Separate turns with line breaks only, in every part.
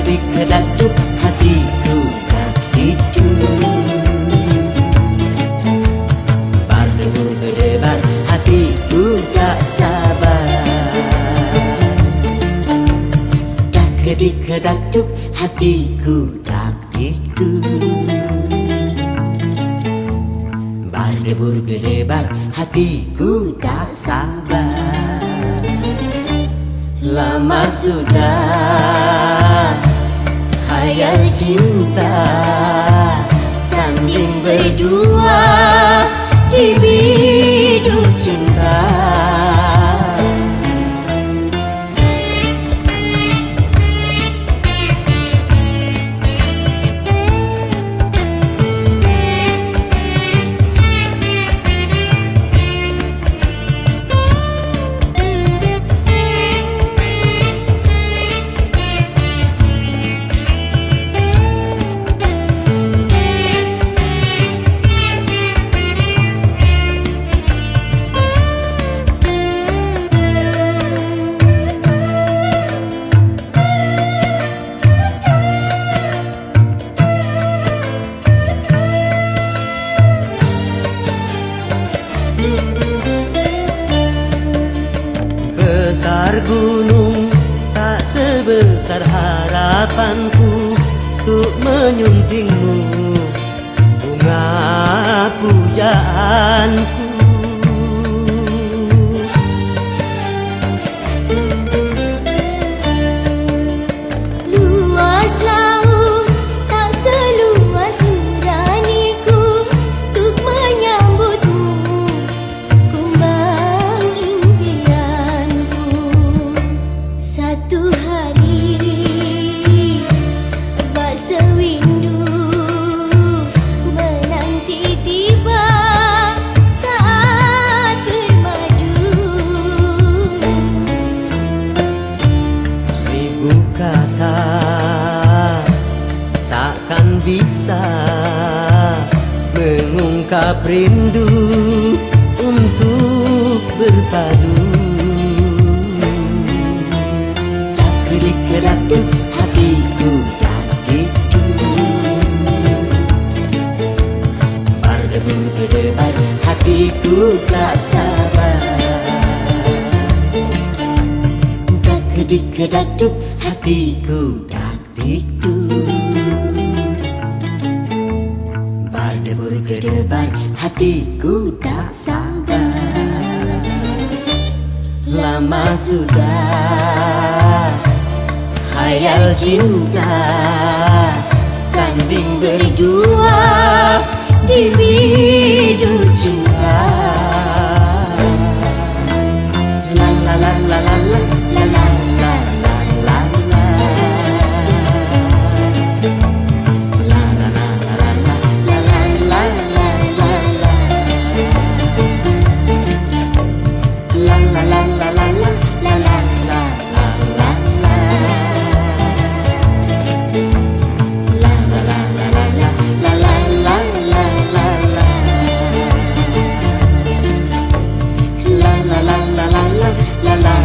kedik kedakduk hatiku tak tidur. Berdebur berdebar hatiku tak sabar. Dak kedik kedakduk hatiku tak tidur. Berdebur berdebar hatiku tak sabar. Lama sudah khayal cinta sanding berdua di biduk cinta. Besar gunung tak sebesar harapanku untuk menyuntingmu bunga pujaanku.
Luas laut tak seluas nuraniku untuk menyambutmu kumbang impianku. Satu hari bak sewindu menanti tiba saat bermadu.
Seribu kata takkan bisa mengungkap rindu untuk berpadu. Tak kedik kedakduk hatiku tak tidur. Berdebur berdebar hatiku tak sabar. Tak kedik kedakduk hatiku tak tidur. Berdebur berdebar hatiku tak sabar. Lama sudah khayal cinta sanding berdua di biduk cinta. La la la la la la la la la la la la. La la la la la la la la la la la. La la la la la la la la la la la. La la la la la la la la la la la la. La la la la la la la la la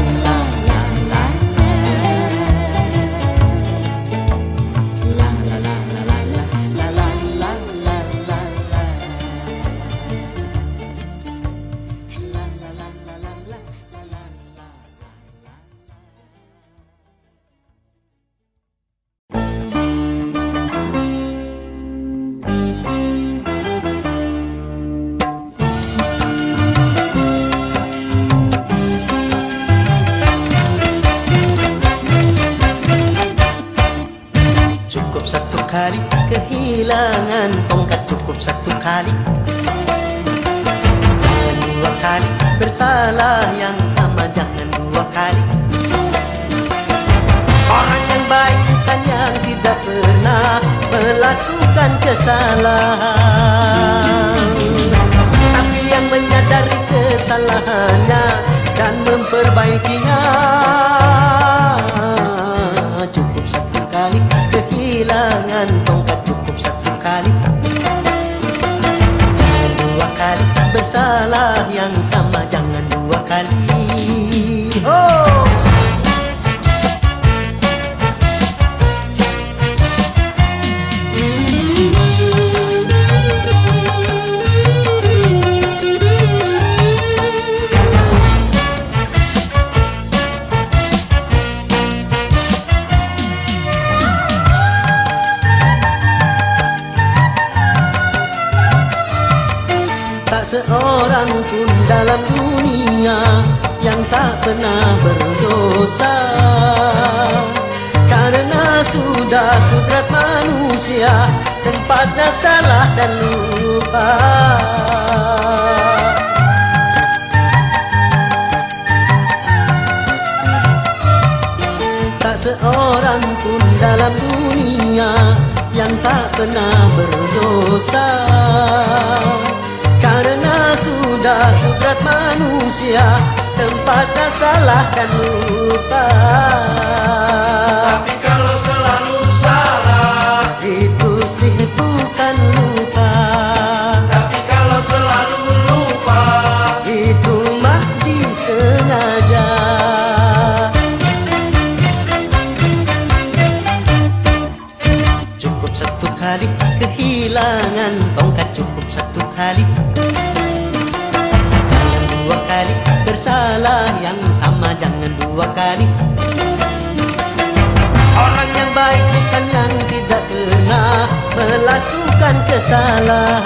la la. La la la la la la la la la la la. La la la la la la la la la. Cukup satu kali kehilangan tongkat, cukup satu kali. Jangan dua kali bersalah yang sama, jangan dua kali. Orang yang baik bukan yang tidak pernah melakukan kesalahan, tapi yang menyadari kesalahannya dan memperbaikinya. Cukup satu kali kehilangan tongkat, cukup satu kali. Jangan dua kali bersalah yang sama, jangan dua kali. Oh!
seorang pun dalam dunia yang tak pernah berdosa, karena sudah kudrat manusia tempatnya salah dan lupa. Tak seorang pun dalam dunia yang tak pernah berdosa, karena sudah kudrat manusia tempatnya salah dan lupa.
Tapi kalau selalu salah,
itu sih bukan lupa.
tapi kalau selalu lupa,
Itu mah disengaja. Cukup satu kali kehilangan tongkat, cukup satu kali. Jangan dua kali bersalah yang sama, jangan dua kali. Orang yang baik bukan yang tidak pernah melakukan kesalahan,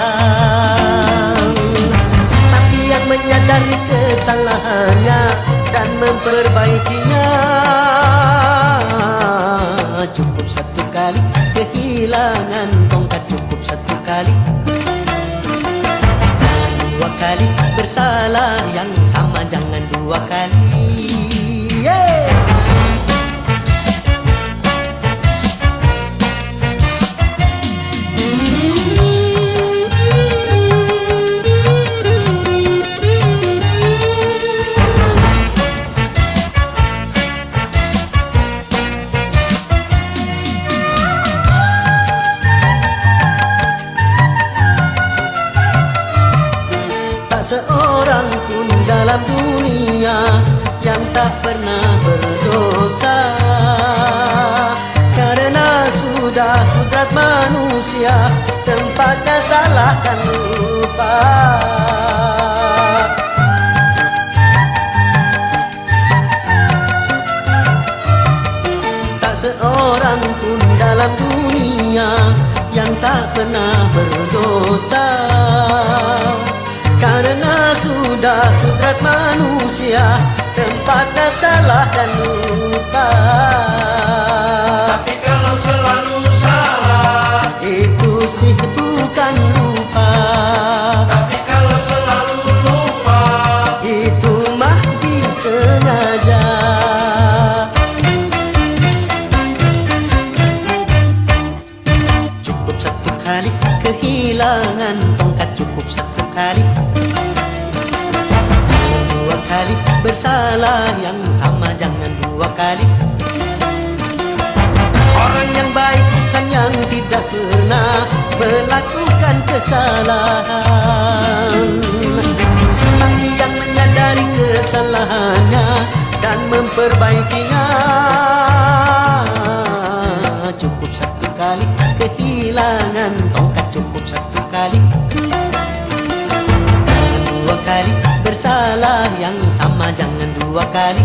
tapi yang menyadari kesalahannya dan memperbaikinya. Cukup satu kali kehilangan tongkat, cukup satu kali. Jangan dua kali bersalah yang sama, jangan dua kali. Yeah! Seorang pun dalam dunia yang tak pernah berdosa, karena sudah kudrat manusia tempatnya salah dan lupa. Tak seorang pun dalam dunia yang tak pernah berdosa, karena sudah kudrat manusia tempatnya salah dan lupa.
tapi kalau selalu salah,
Itu sih bukan lupa.
tapi kalau selalu lupa,
Itu mah disengaja. Cukup satu kali kehilangan tongkat, cukup satu kali. Dua kali bersalah yang sama, jangan dua kali. Orang yang baik bukan yang tidak pernah melakukan kesalahan, tapi yang menyadari kesalahannya dan memperbaikinya. Cukup satu kali kehilangan tongkat, cukup satu kali. Jangan dua kali bersalah yang sama, jangan dua kali.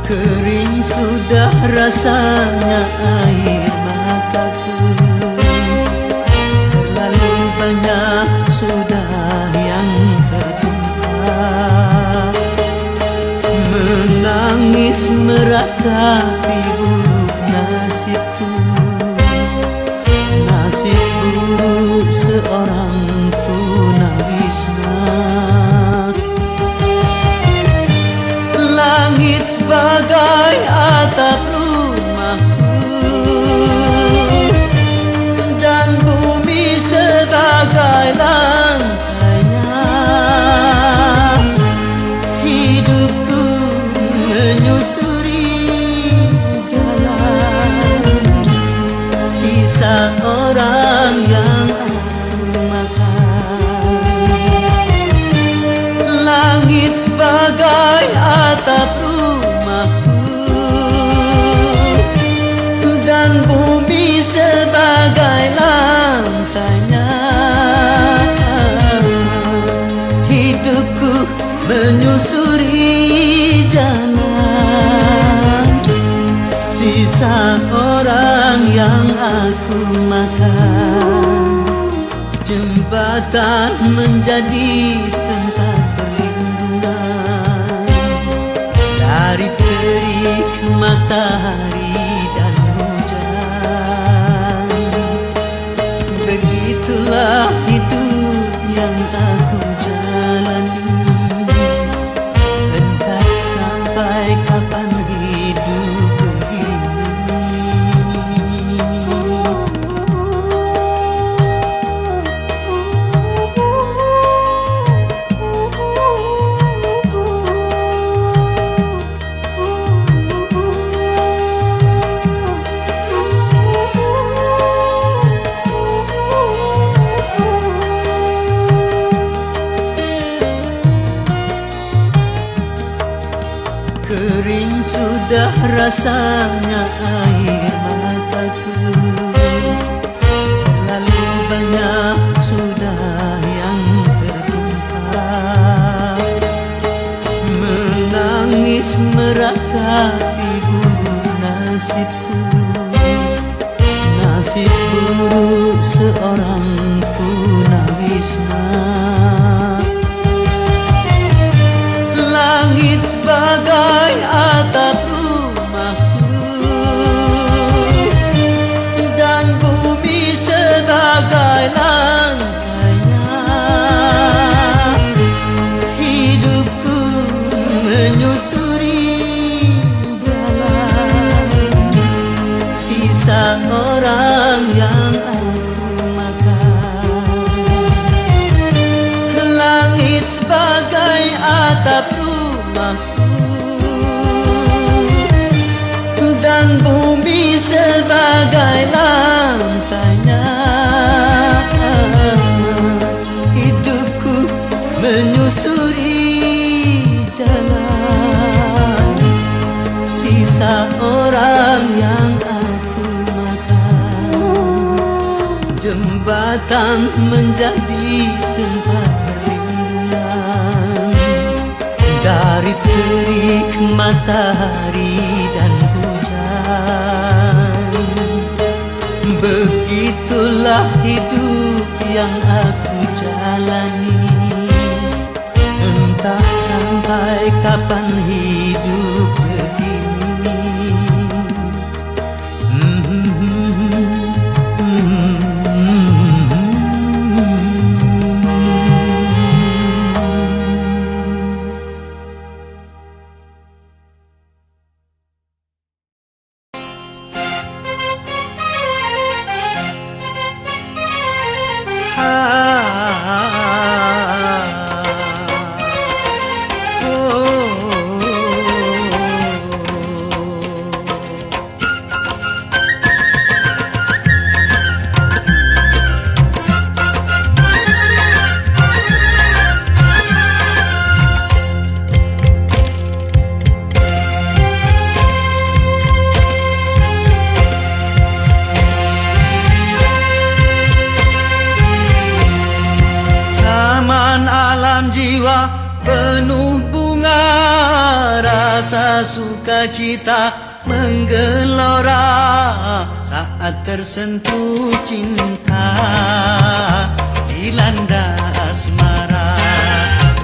Kering sudah rasanya air mataku, terlalu banyak sudah yang tertumpah. Menangis meratapi buruk nasibku, nasib buruk seorang tunawisma. Langit sebagai atap rumahku dan bumi sebagai lantainya. Hidupku menyusuri jalan sisa orang yang aku makan. makan. Jembatan menjadi tempat perlindungan dari terik matahari dan hujan. Begitulah hidup yang aku jalani, entah sampai kapan hidup begini. Kering sudah rasanya air mataku, terlalu banyak sudah yang tertumpah. Menangis meratapi buruk nasibku, nasib buruk seorang tunawisma. Langit sebagai atap rumahku dan bumi sebagai lantainya. Hidupku menyusuri jalan sisa orang yang aku makan. Langit sebagai atap rumahku dan bumi sebagai lantainya. Hidupku menyusuri jalan sisa orang yang aku makan. Jembatan menjadi tempat perlindungan dari terik matahari dan hujan. Begitulah hidup yang aku jalani, entah sampai kapan hidup begini. Jiwa penuh bunga, rasa sukacita menggelora saat tersentuh cinta, dilanda asmara,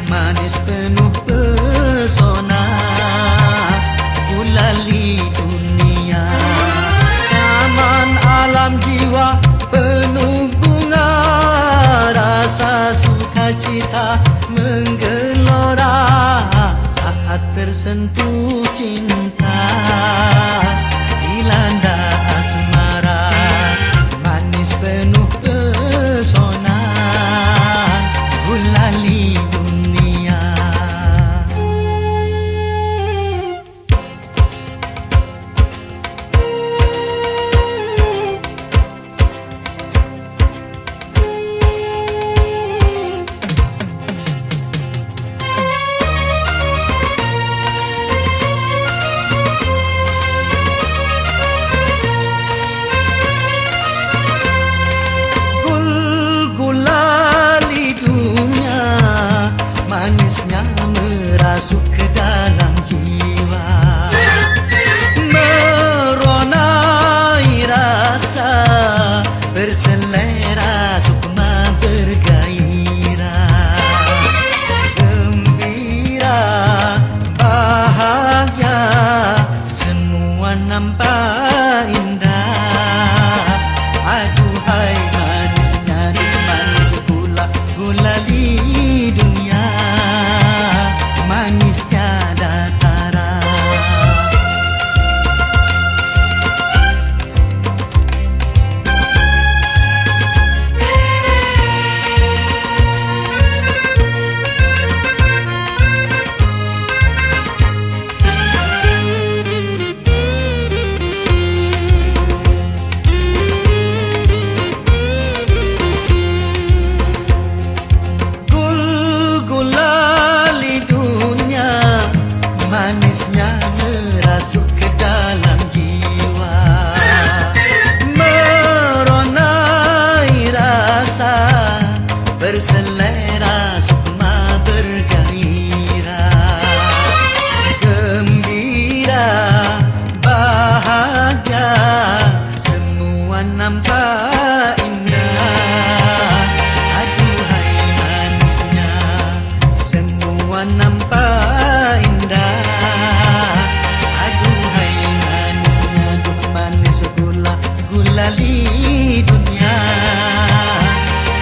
manis penuh pesona, kulali dunia. Taman alam jiwa penuh bunga, rasa sukacita menggelora saat tersentuh cinta, dilanda asmara, manis penuh pesona, gulali dunia. indahnya merasuk ke dalam jiwa, meronai rasa berselera sukma bergairah, gembira bahagia semua nampak indah. Aduhai manisnya semua nampak indah. Aduhai manisnya duh manis gula gulali dunia,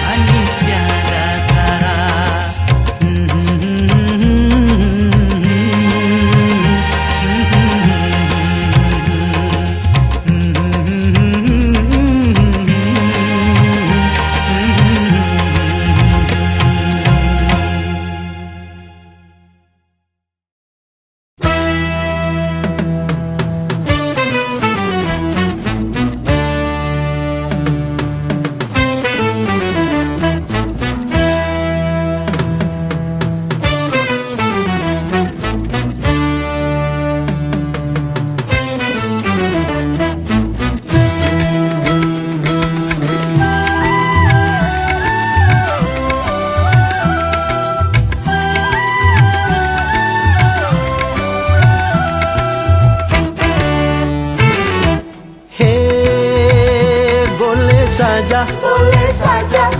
manis tiada tara.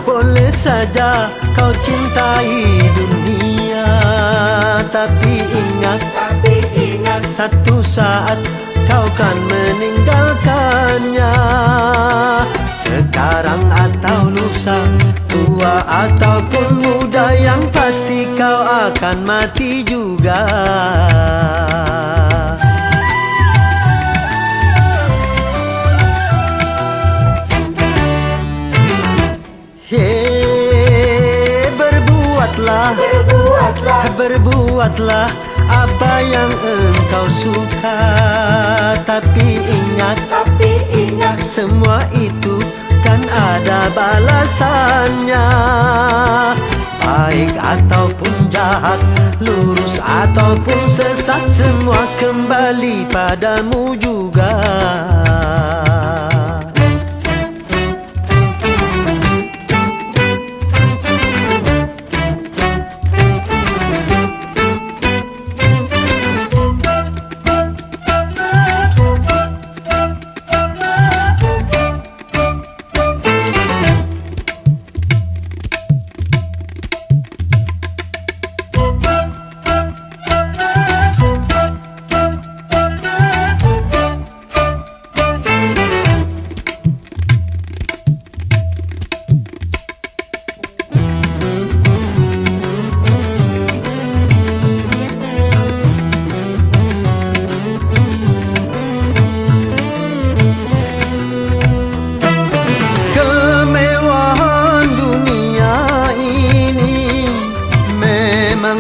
Boleh saja kau cintai dunia, tapi ingat satu saat kau kan meninggalkannya. Sekarang atau lusa, tua ataupun muda, yang pasti kau akan mati juga. Berbuatlah apa yang engkau suka, tapi ingat semua itu kan ada balasannya. Baik ataupun jahat, lurus ataupun sesat, semua kembali padamu juga.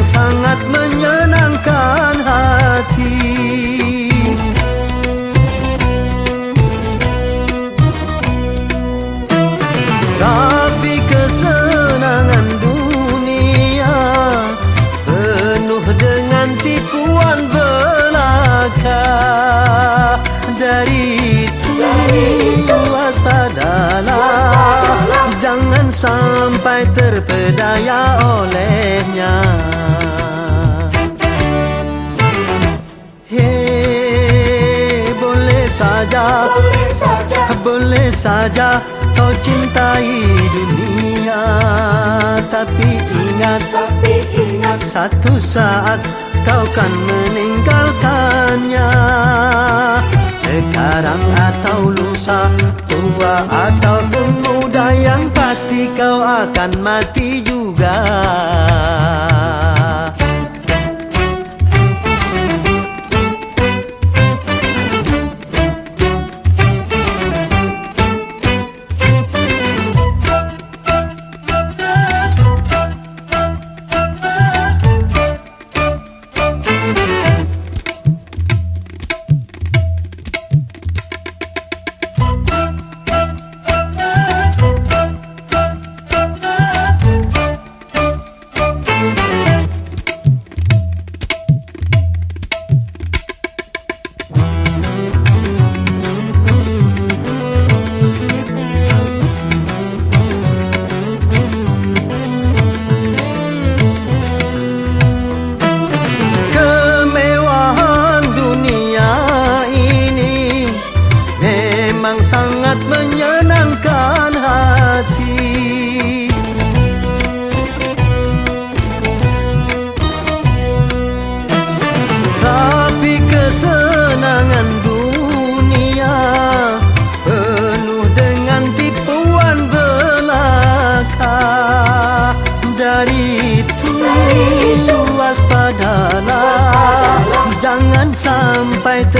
Sangat menyenangkan hati, tapi kesenangan dunia penuh dengan tipuan belaka. Dari itu waspadalah, jangan sampai terpedaya olehnya. Boleh saja kau cintai dunia, tapi ingat satu saat kau kan meninggalkannya. Sekarang atau lusa, tua atau muda, yang pasti kau akan mati juga.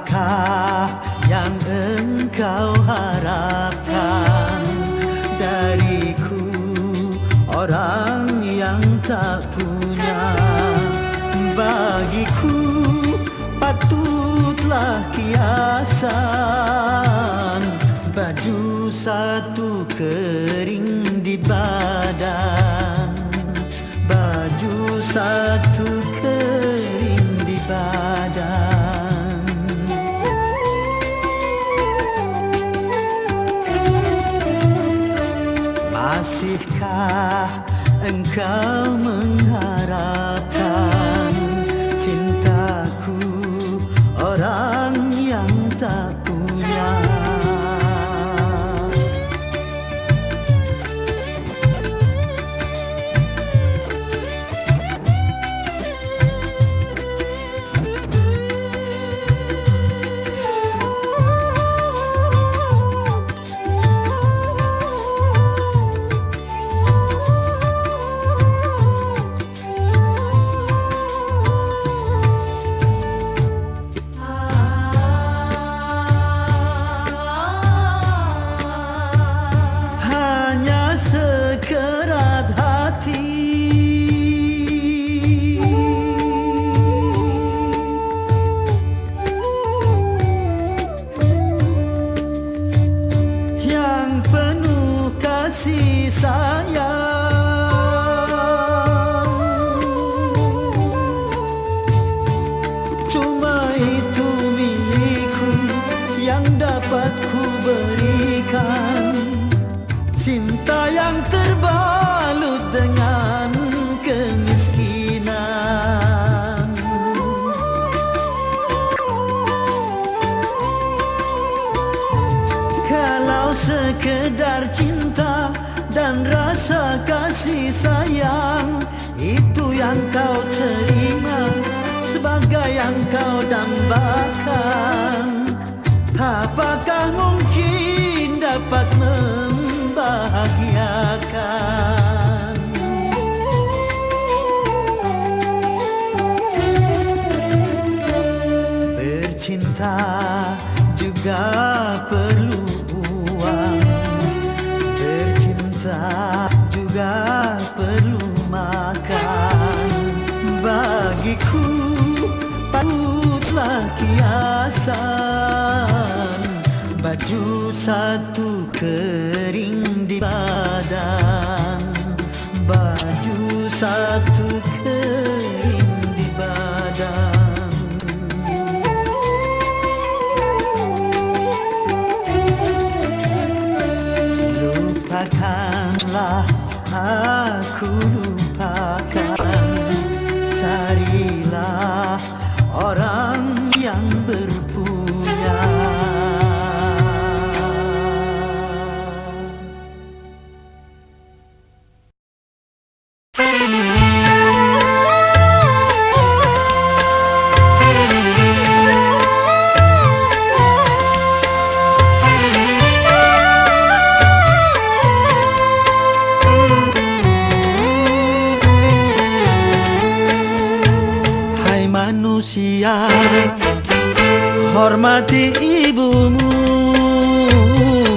Apakah yang engkau harapkan dariku, orang yang tak punya? Bagiku patutlah kiasan, baju satu kering di badan, baju satu kering di badan. Masihkah engkau mengharapkan cintaku, orang yang tak punya? Sekerat hati yang penuh kasih sayang, cuma itu milikku yang dapat ku berikan. Cinta yang terbalut dengan kemiskinan. Kalau sekedar cinta dan rasa kasih sayang, itu yang kau terima sebagai yang kau dambakan, apakah mungkin dapat membahagiakan? Bercinta juga perlu uang, bercinta juga perlu makan. Bagiku patutlah kiasan, baju satu kering di badan, baju satu kering di badan. Lupakanlah aku, lupakan, carilah orang yang berpunya. Manusia, hormati ibumu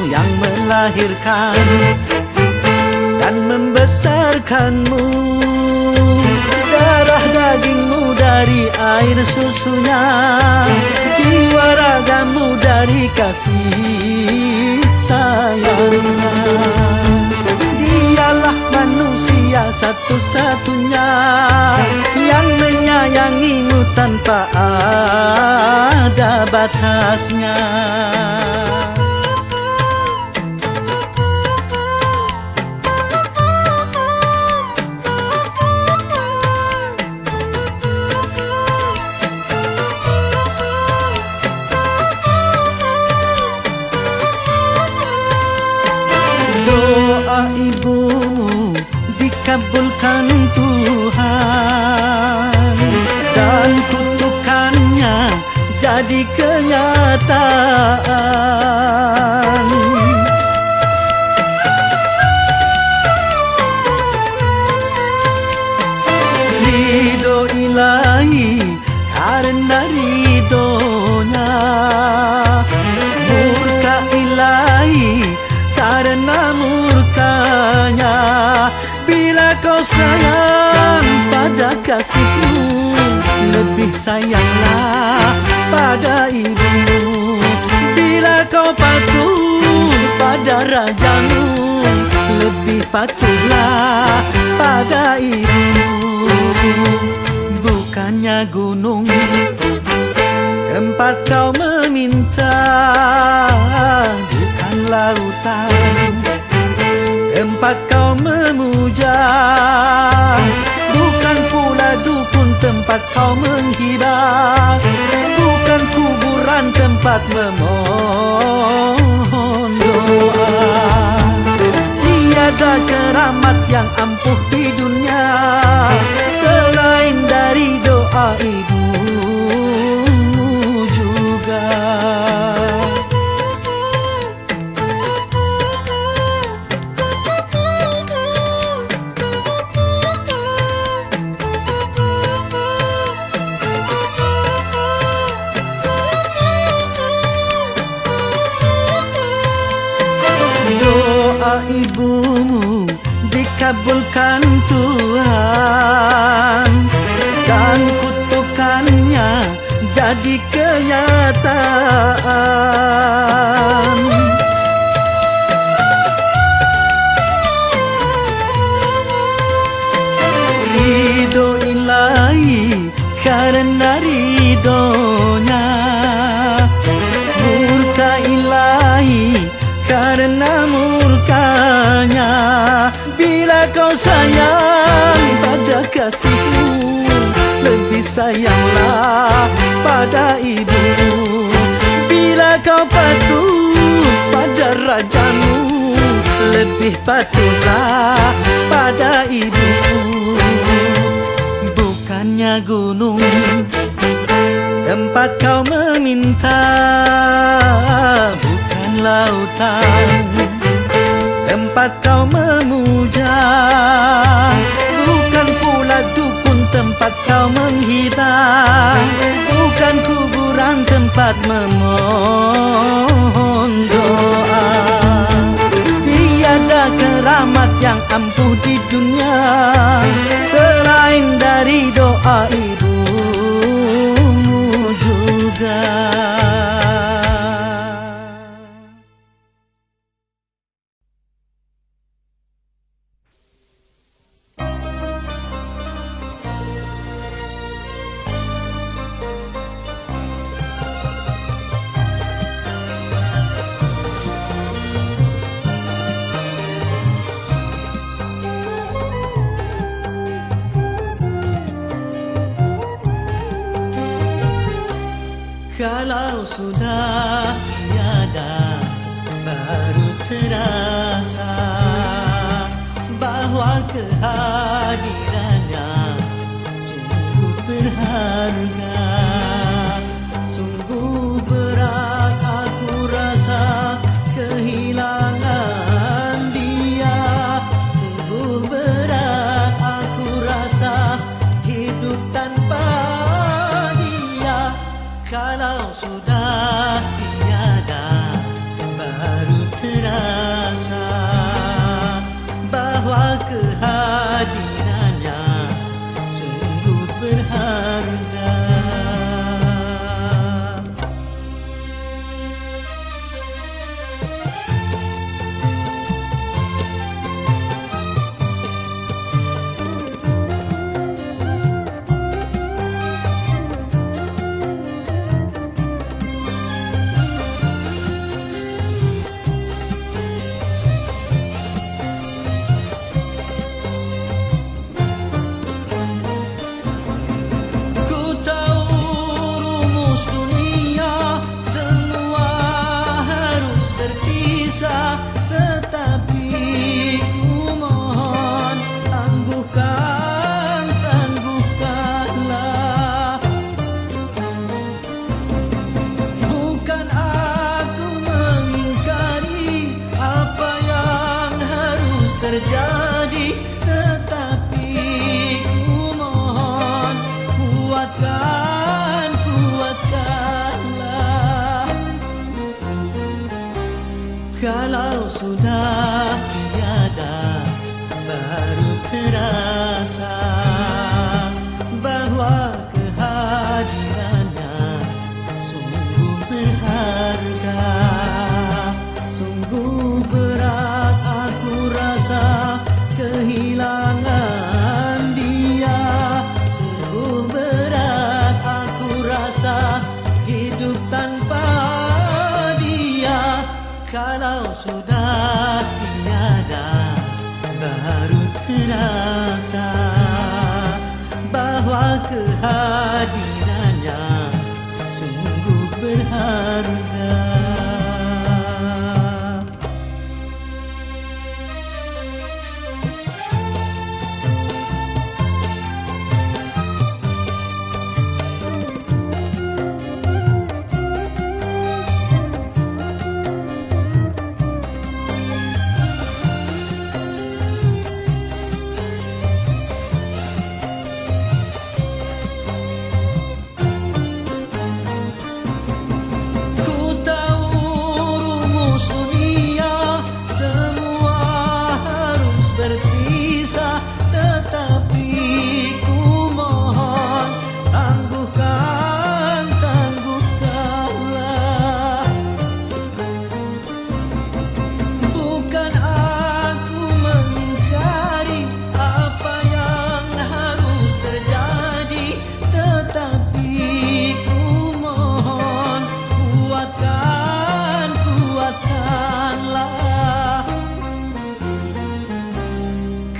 yang melahirkan dan membesarkanmu. Darah dagingmu dari air susunya, jiwa ragamu dari kasih sayangnya. Dialah manusia satu-satunya yang menyayangimu tanpa ada batasnya. Doa ibumu dikabulkan Tuhan dan kutukannya jadi kenyataan. Ridho ilahi karena ridhonya Bila kau sayang pada kasihmu, lebih sayanglah pada ibumu. Bila kau patuh pada rajamu, lebih patuhlah pada ibumu. Bukannya gunung tempat kau meminta, bukan lautan tempat kau memuja, bukan pula dukun tempat kau menghibah, bukan kuburan tempat memohon doa. Tiada keramat yang ampuh di dunia selain dari doa ibumu juga. Ibumu dikabulkan Tuhan dan kutukannya jadi kenyataan. Ridho ilahi karena ridhonya, murka ilahi karena murkanya. Bila kau sayang pada kasihmu, lebih sayanglah pada ibumu. Bila kau patuh pada rajamu, lebih patuhlah pada ibumu. Bukannya gunung tempat kau meminta, bukan lautan tempat kau memuja, bukan pula dukun tempat kau menghibah, bukan kuburan tempat memohon doa. Tiada keramat yang ampuh di dunia selain dari doa ibumu juga. Kalau sudah tiada, baru terasa bahwa kehadirannya sungguh berharga. Sungguh berat aku rasa kehilangan dia, sungguh berat aku rasa hidup tanpa dia. Kalau sudah tiada, baru terasa bahwa kehadirannya sungguh berharga. Terjadi, tetapi ku mohon kuatkan, kuatkanlah. Kalau sudah tiada, baru terasa bahwa kehadirannya sungguh berharga. Sungguh berat aku rasa kehilangan dia. Sungguh berat aku rasa hidup tanpa dia. Kalau sudah tiada baru terasa bahwa kehadirannya sungguh berharga.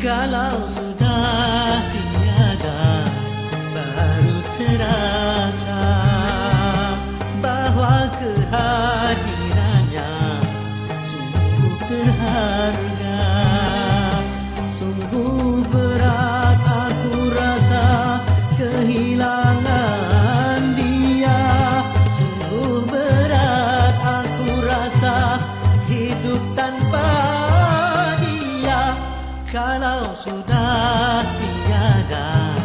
Kalau sudah tiada baru terasa bahwa kehadirannya sungguh berharga. Sungguh berat aku rasa kehilangan dia. Sungguh berat aku rasa hidup tanpa dia. Kalau sudah tiada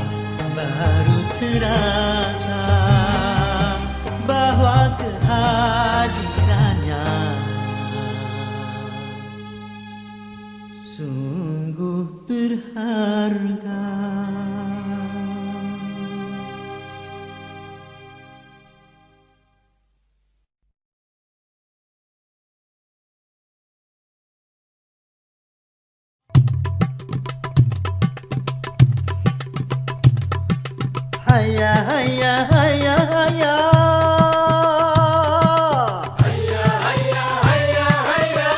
baru terasa bahwa kehadirannya sungguh berharga. Hayya hayya hayya hayya
Hayya hayya hayya hayya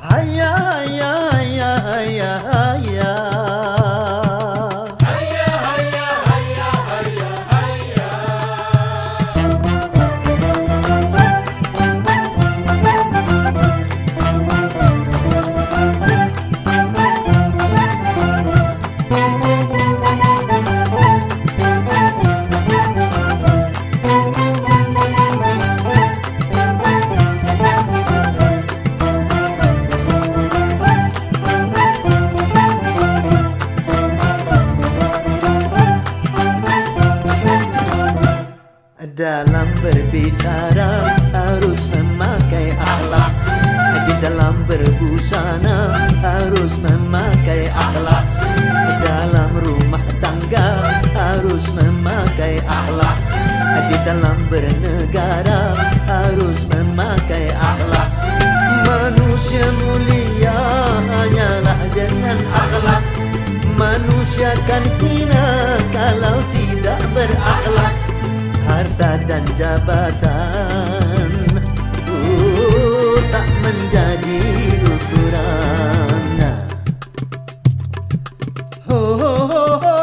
hayya hayya hayya hayya hayya
Hayya hayya hayya hayya hayya
Dalam berbicara harus memakai akhlak. Di dalam berbusana harus memakai akhlak. Dalam rumah tangga harus memakai akhlak. Di dalam bernegara harus memakai akhlak. Manusia mulia hanyalah dengan akhlak. Manusia kan hina kalau tidak berakhlak. Harta dan jabatan tak menjadi ukuran. Ho ho ho ho.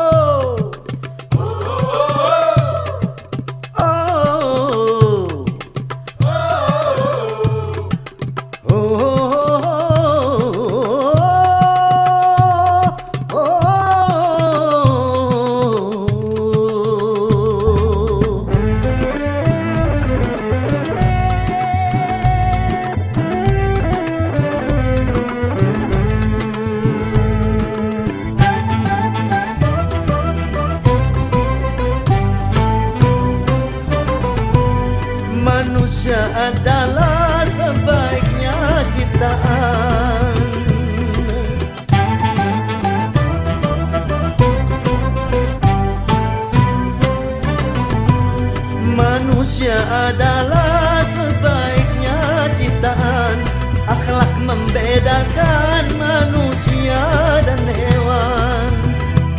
Bedakan manusia dan hewan,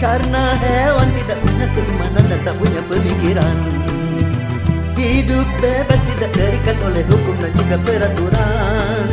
karena hewan tidak punya keimanan dan tak punya pemikiran. Hidup bebas tidak terikat oleh hukum dan juga peraturan.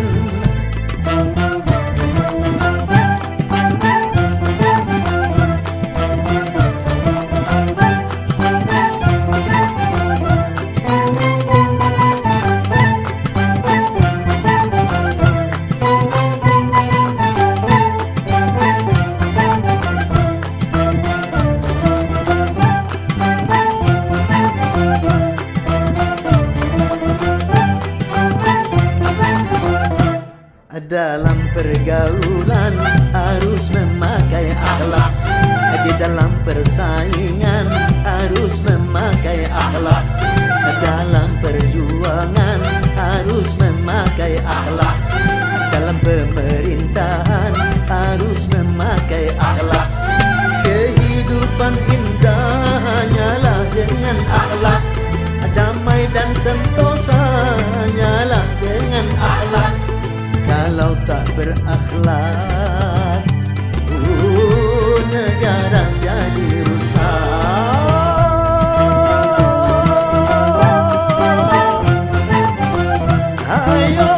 Dalam pergaulan harus memakai akhlak, di dalam persaingan harus memakai akhlak, dalam perjuangan harus memakai akhlak, dalam pemerintahan harus memakai akhlak. Kehidupan indah hanyalah dengan akhlak, damai dan sentosa hanyalah dengan akhlak. Kalau tak berakhlak, negara jadi rusak. Ayo